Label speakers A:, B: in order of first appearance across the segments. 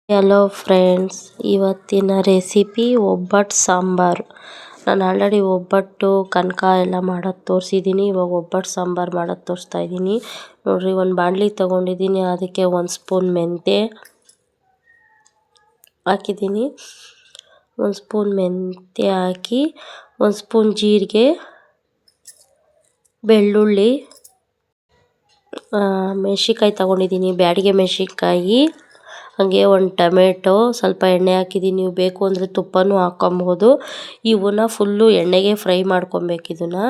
A: Hello friends, ಇವತ್ತಿನ recipe ಒಬ್ಬಟ್ಟು ಸಾಂಬಾರು. ನಾನು ಆಲ್ರೆಡಿ ಒಬ್ಬಟ್ಟು ಕನಕ ಎಲ್ಲ ಮಾಡೋದು ತೋರಿಸಿದ್ದೀನಿ. ಇವಾಗ ಒಬ್ಬಟ್ಟು ಸಾಂಬಾರು ಮಾಡೋದು ತೋರಿಸ್ತಾ ಇದ್ದೀನಿ. ನೋಡಿರಿ, ಒಂದು ಬಾಣಲಿ ತೊಗೊಂಡಿದ್ದೀನಿ. ಅದಕ್ಕೆ 1 ಸ್ಪೂನ್ ಮೆಂತ್ಯ ಹಾಕಿದ್ದೀನಿ. 1 ಸ್ಪೂನ್ ಮೆಂತ್ಯ ಹಾಕಿ, 1 ಸ್ಪೂನ್ ಜೀರಿಗೆ, ಬೆಳ್ಳುಳ್ಳಿ, ಮೆಣಸಿನ್ಕಾಯಿ ತೊಗೊಂಡಿದ್ದೀನಿ, ಬ್ಯಾಡಗೆ ಮೆಣಸಿನ್ಕಾಯಿ, ಹಾಗೆ 1 ಟೊಮೆಟೊ, ಸ್ವಲ್ಪ ಎಣ್ಣೆ ಹಾಕಿದ್ದೀನಿ. ನೀವು ಬೇಕು ಅಂದರೆ ತುಪ್ಪನೂ ಹಾಕ್ಕೊಬೋದು. ಇವನ್ನ ಫುಲ್ಲು ಎಣ್ಣೆಗೆ ಫ್ರೈ ಮಾಡ್ಕೊಬೇಕು. ಇದನ್ನು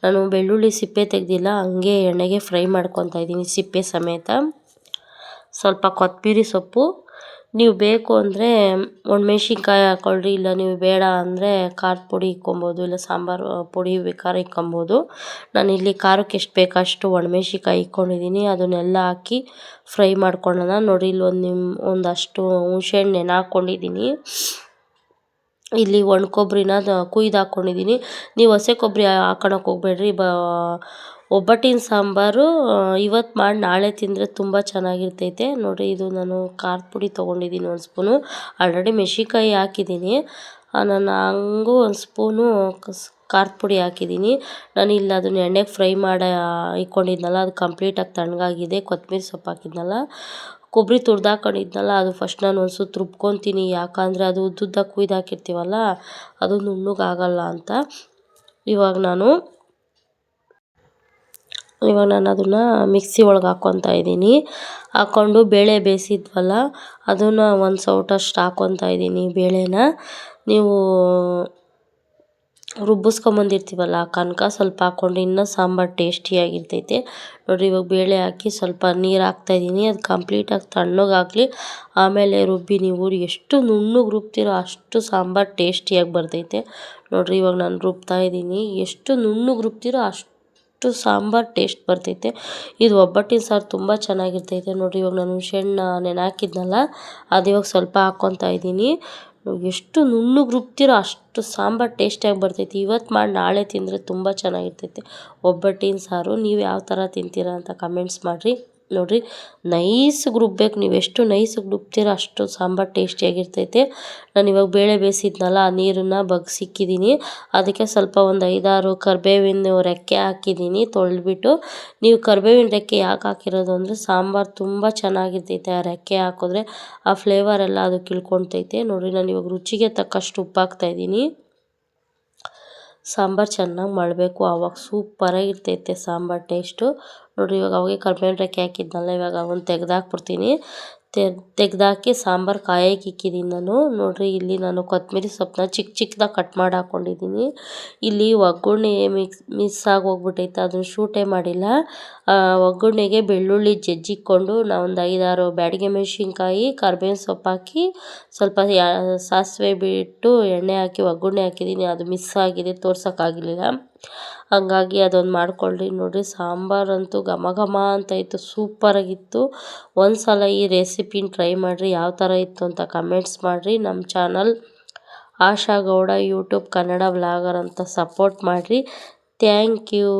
A: ನಾನು ಬೆಳ್ಳುಳ್ಳಿ ಸಿಪ್ಪೆ ತೆಗೆದಿಲ್ಲ, ಹಂಗೆ ಎಣ್ಣೆಗೆ ಫ್ರೈ ಮಾಡ್ಕೊತಾ ಇದ್ದೀನಿ ಸಿಪ್ಪೆ ಸಮೇತ. ಸ್ವಲ್ಪ ಕೊತ್ತಂಬರಿ ಸೊಪ್ಪು, ನೀವು ಬೇಕು ಅಂದರೆ ಒಣಮೆಣ್ಸಿನ್ಕಾಯಿ ಹಾಕ್ಕೊಳ್ರಿ, ಇಲ್ಲ ನೀವು ಬೇಡ ಅಂದರೆ ಖಾರದ ಪುಡಿ ಇಕ್ಕೊಬೋದು, ಇಲ್ಲ ಸಾಂಬಾರು ಪುಡಿ ಬೇಕಾದ್ರೆ ಇಕ್ಕೊಬೋದು. ನಾನಿಲ್ಲಿ ಖಾರಕ್ಕೆ ಎಷ್ಟು ಬೇಕೋ ಅಷ್ಟು ಒಣಮೆಣ್ಸಿನ್ಕಾಯಿ ಇಕ್ಕೊಂಡಿದ್ದೀನಿ. ಅದನ್ನೆಲ್ಲ ಹಾಕಿ ಫ್ರೈ ಮಾಡ್ಕೊಳ್ಳೋಣ. ನೋಡಿ, ಇಲ್ಲಿ ಒಂದಷ್ಟು ಹುಣಸೆಹಣ್ಣು ನೆನೆ ಹಾಕ್ಕೊಂಡಿದ್ದೀನಿ. ಇಲ್ಲಿ ಒಣ ಕೊಬ್ಬರಿನ ಕುಯ್ದು ಹಾಕ್ಕೊಂಡಿದ್ದೀನಿ. ನೀವು ಹಸಿ ಕೊಬ್ಬರಿ ಹಾಕೊಳಕ್ಕೆ ಹೋಗ್ಬೇಡ್ರಿ. ಒಬ್ಬಟ್ಟಿನ ಸಾಂಬಾರು ಇವತ್ತು ಮಾಡಿ ನಾಳೆ ತಿಂದರೆ ತುಂಬ ಚೆನ್ನಾಗಿರ್ತೈತೆ. ನೋಡಿ, ಇದು ನಾನು ಖಾರದ ಪುಡಿ ತೊಗೊಂಡಿದ್ದೀನಿ 1 ಸ್ಪೂನು. ಆಲ್ರೆಡಿ ಮೆಣಸಿನ್ಕಾಯಿ ಹಾಕಿದ್ದೀನಿ. ನಾನು ಹಂಗೂ 1 ಸ್ಪೂನು ಖಾರದ ಪುಡಿ ಹಾಕಿದ್ದೀನಿ. ನಾನು ಇಲ್ಲ ಅದನ್ನು ಎಣ್ಣೆಗೆ ಫ್ರೈ ಮಾಡಿ ಇಕ್ಕೊಂಡಿದ್ನಲ್ಲ, ಅದು ಕಂಪ್ಲೀಟಾಗಿ ತಣ್ಣಗಾಗಿದೆ. ಕೊತ್ತಂಬರಿ ಸೊಪ್ಪು ಹಾಕಿದ್ನಲ್ಲ, ಕೊಬ್ಬರಿ ತುರ್ದು ಹಾಕೊಂಡಿದ್ನಲ್ಲ, ಅದು ಫಸ್ಟ್ ನಾನು ಒಂದು ಸುತ್ತು ರುಬ್ಕೊತೀನಿ. ಯಾಕಂದರೆ ಅದು ಉದ್ದುದ್ದ ಕುಯ್ದು ಹಾಕಿರ್ತೀವಲ್ಲ, ಅದು ನುಣ್ಣಗಾಗಲ್ಲ ಅಂತ. ಇವಾಗ ನಾನು ಅದನ್ನು ಮಿಕ್ಸಿ ಒಳಗೆ ಹಾಕ್ಕೊತಾ ಇದ್ದೀನಿ. ಹಾಕ್ಕೊಂಡು ಬೇಳೆ ಬೇಯಿಸಿದ್ವಲ್ಲ, ಅದನ್ನು 1 ಸೌಟಷ್ಟು ಹಾಕ್ಕೊತಾ ಇದ್ದೀನಿ. ಬೇಳೆನ ನೀವು ರುಬ್ಬಿಸ್ಕೊಂಬಂದಿರ್ತೀವಲ್ಲ, ಕನಕ ಸ್ವಲ್ಪ ಹಾಕ್ಕೊಂಡು ಇನ್ನೂ ಸಾಂಬಾರು ಟೇಸ್ಟಿಯಾಗಿರ್ತೈತೆ. ನೋಡಿರಿ, ಇವಾಗ ಬೇಳೆ ಹಾಕಿ ಸ್ವಲ್ಪ ನೀರು ಹಾಕ್ತಾಯಿದ್ದೀನಿ. ಅದು ಕಂಪ್ಲೀಟಾಗಿ ತಣ್ಣಗಾಗಲಿ, ಆಮೇಲೆ ರುಬ್ಬಿ. ನೀವು ಎಷ್ಟು ನುಣ್ಣಗೆ ರುಬ್ತೀರೋ ಅಷ್ಟು ಸಾಂಬಾರು ಟೇಸ್ಟಿಯಾಗಿ ಬರ್ತೈತೆ. ನೋಡಿರಿ, ಇವಾಗ ನಾನು ರುಬ್ತಾ ಇದ್ದೀನಿ. ಎಷ್ಟು ನುಣ್ಣಗೆ ರುಬ್ತೀರೋ ಅಷ್ಟು ಸಾಂಬಾರು ಟೇಸ್ಟ್ ಬರ್ತೈತೆ. ಇದು ಒಬ್ಬಟ್ಟಿನ ಸಾರು ತುಂಬ ಚೆನ್ನಾಗಿರ್ತೈತೆ. ನೋಡಿರಿ, ಇವಾಗ ನಾನು ಹುಣಸೆಹಣ್ಣು ನೆನೆ ಹಾಕಿದ್ನಲ್ಲ, ಅದು ಇವಾಗ ಸ್ವಲ್ಪ ಹಾಕ್ಕೊತಾ ಇದ್ದೀನಿ. ಎಷ್ಟು ನುಣ್ಣಗೆ ರುಬ್ತೀರೋ ಅಷ್ಟು ಸಾಂಬಾರು ಟೇಸ್ಟಿಯಾಗಿ ಬರ್ತೈತಿ. ಇವತ್ತು ಮಾಡಿ ನಾಳೆ ತಿಂದರೆ ತುಂಬ ಚೆನ್ನಾಗಿರ್ತೈತೆ ಒಬ್ಬಟ್ಟಿನ ಸಾರು. ನೀವು ಯಾವ ಥರ ತಿಂತೀರಾ ಅಂತ ಕಮೆಂಟ್ಸ್ ಮಾಡಿರಿ. ನೋಡಿರಿ, ನೈಸ್ಗೆ ರುಬ್ಬೇಕು. ನೀವು ಎಷ್ಟು ನೈಸ್ಗೆ ರುಬ್ತೀರೋ ಅಷ್ಟು ಸಾಂಬಾರು ಟೇಸ್ಟಿಯಾಗಿರ್ತೈತೆ. ನಾನು ಇವಾಗ ಬೇಳೆ ಬೇಯಿಸಿದ್ನಲ್ಲ, ಆ ನೀರನ್ನು ಬಗ್ಸಿಕ್ಕಿದ್ದೀನಿ. ಅದಕ್ಕೆ ಸ್ವಲ್ಪ ಒಂದು 5-6 ಕರಿಬೇವಿನ ರೆಕ್ಕೆ ಹಾಕಿದ್ದೀನಿ ತೊಳೆದ್ಬಿಟ್ಟು. ನೀವು ಕರಿಬೇವಿನ ರೆಕ್ಕೆ ಯಾಕೆ ಹಾಕಿರೋದು ಅಂದರೆ ಸಾಂಬಾರು ತುಂಬ ಚೆನ್ನಾಗಿರ್ತೈತೆ. ಆ ರೆಕ್ಕೆ ಹಾಕಿದ್ರೆ ಆ ಫ್ಲೇವರ್ ಎಲ್ಲ ಅದು ಇಳ್ಕೊತೈತೆ. ನೋಡಿರಿ, ನಾನು ಇವಾಗ ರುಚಿಗೆ ತಕ್ಕಷ್ಟು ಉಪ್ಪು ಹಾಕ್ತಾಯಿದ್ದೀನಿ. ಸಾಂಬಾರು ಚೆನ್ನಾಗಿ ಮಾಡಬೇಕು, ಆವಾಗ ಸೂಪರಾಗಿರ್ತೈತೆ ಸಾಂಬಾರು ಟೇಸ್ಟು. ನೋಡಿರಿ, ಇವಾಗ ಅವಾಗೆ ಕರಿಬೇವಿನ ರೆಕ್ಕೆ ಹಾಕಿದ್ನಲ್ಲ, ಇವಾಗ ಅವನ್ನ ತೆಗೆದಾಕ್ಬಿಡ್ತೀನಿ. ತೆಗೆದಾಕಿ ಸಾಂಬಾರು ಕಾಯಕ್ಕೆ ಇಕ್ಕಿದ್ದೀನಿ ನಾನು. ನೋಡಿರಿ, ಇಲ್ಲಿ ನಾನು ಕೊತ್ತಂಬರಿ ಸೊಪ್ಪನ್ನ ಚಿಕ್ಕ ಚಿಕ್ಕದಾಗಿ ಕಟ್ ಮಾಡಿ ಹಾಕ್ಕೊಂಡಿದ್ದೀನಿ. ಇಲ್ಲಿ ಒಗ್ಗರಣೆ ಮಿಸ್ ಆಗಿ ಹೋಗ್ಬಿಟ್ಟೈತೆ, ಅದನ್ನು ಶೂಟೇ ಮಾಡಿಲ್ಲ. ಒಗ್ಗರಣೆಗೆ ಬೆಳ್ಳುಳ್ಳಿ ಜಜ್ಜಿಕ್ಕೊಂಡು ನಾವು ಒಂದು 5-6 ಬ್ಯಾಡಗೆ ಮೆಣಸಿನ್ಕಾಯಿ, ಕರಿಬೇವಿನ ಸೊಪ್ಪು ಹಾಕಿ ಸ್ವಲ್ಪ ಸಾಸಿವೆ ಬಿಟ್ಟು ಎಣ್ಣೆ ಹಾಕಿ ಒಗ್ಗರಣೆ ಹಾಕಿದ್ದೀನಿ. ಅದು ಮಿಸ್ ಆಗಿದೆ, ತೋರ್ಸೋಕ್ಕಾಗಲಿಲ್ಲ. ಹಂಗಾಗಿ ಅದೊಂದು ಮಾಡ್ಕೊಳ್ರಿ. ನೋಡಿರಿ, ಸಾಂಬಾರಂತೂ ಘಮ ಘಮ ಅಂತ ಇತ್ತು, ಸೂಪರಾಗಿತ್ತು. ಒಂದು ಸಲ ಈ ರೆಸಿಪಿನ ಟ್ರೈ ಮಾಡಿರಿ. ಯಾವ ಥರ ಇತ್ತು ಅಂತ ಕಮೆಂಟ್ಸ್ ಮಾಡಿರಿ. ನಮ್ಮ channel Asha Gowda YouTube Kannada vlogger ಅಂತ ಸಪೋರ್ಟ್ ಮಾಡಿರಿ. Thank you.